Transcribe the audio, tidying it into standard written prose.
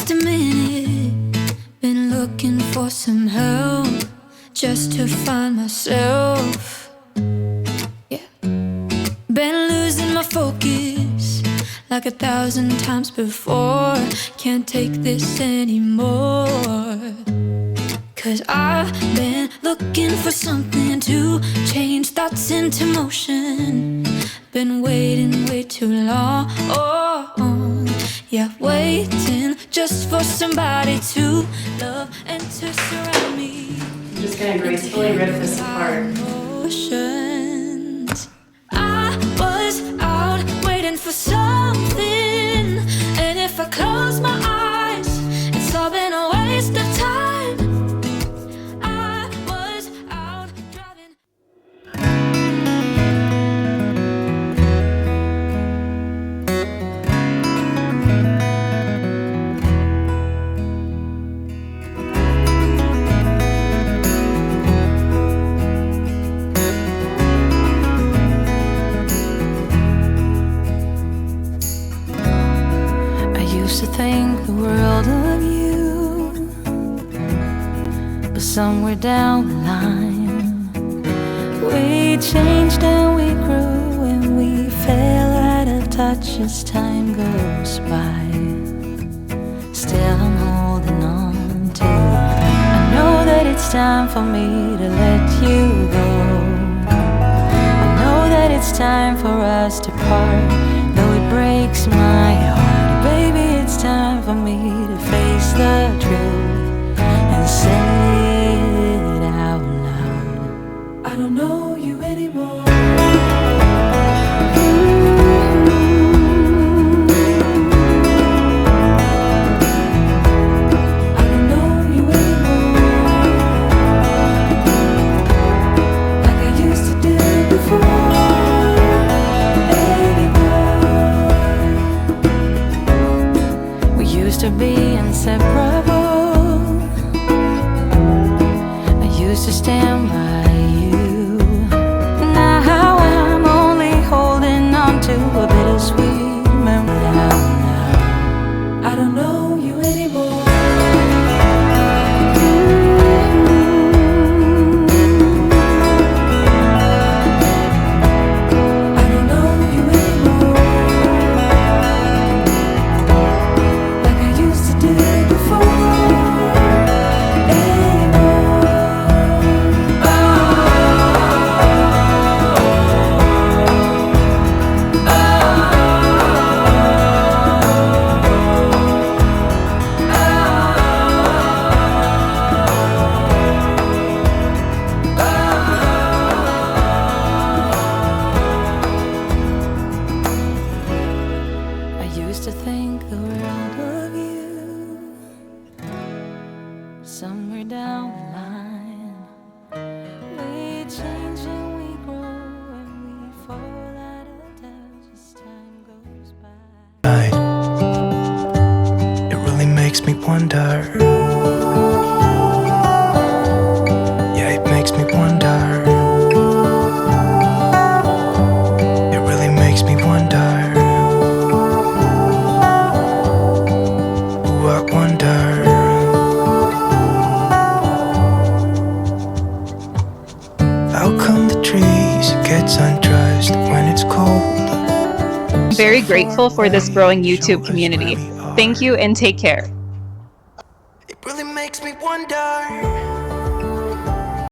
just a minute. Been looking for some help just to find myself. Yeah. Been losing my focus like 1,000 times before. Can't take this anymore. 'Cause I've been looking for something to change thoughts into motion. Been waiting way too long. Yeah, waiting just for somebody to love and to surround me. I'm just gonna gracefully rip this apart. Emotions. I was out waiting for something, and if I close my eyes, it's all been a waste of time. I was out driving. Used to think the world of you, but somewhere down the line we changed and we grew and we fell out of touch as time goes by. Still I'm holding on to you. I know that it's time for me to let you go. I know that it's time for us to part, though it breaks my heart. Baby, it's time for me to face the truth and say it out loud. I don't know you anymore. I don't know you anymore, like I used to do before. To be inseparable, I used to stand by you. Now I'm only holding on to a bittersweet memory. Now I don't know you anymore. Used to think the world of you. Somewhere down the line we change and we grow and we fall out of touch as time goes by. It really makes me wonder. Yeah, it makes me wonder. It really makes me wonder. How come the trees gets undressed when it's cold? I'm very grateful for this growing YouTube community. Thank you and take care. It really makes me wonder.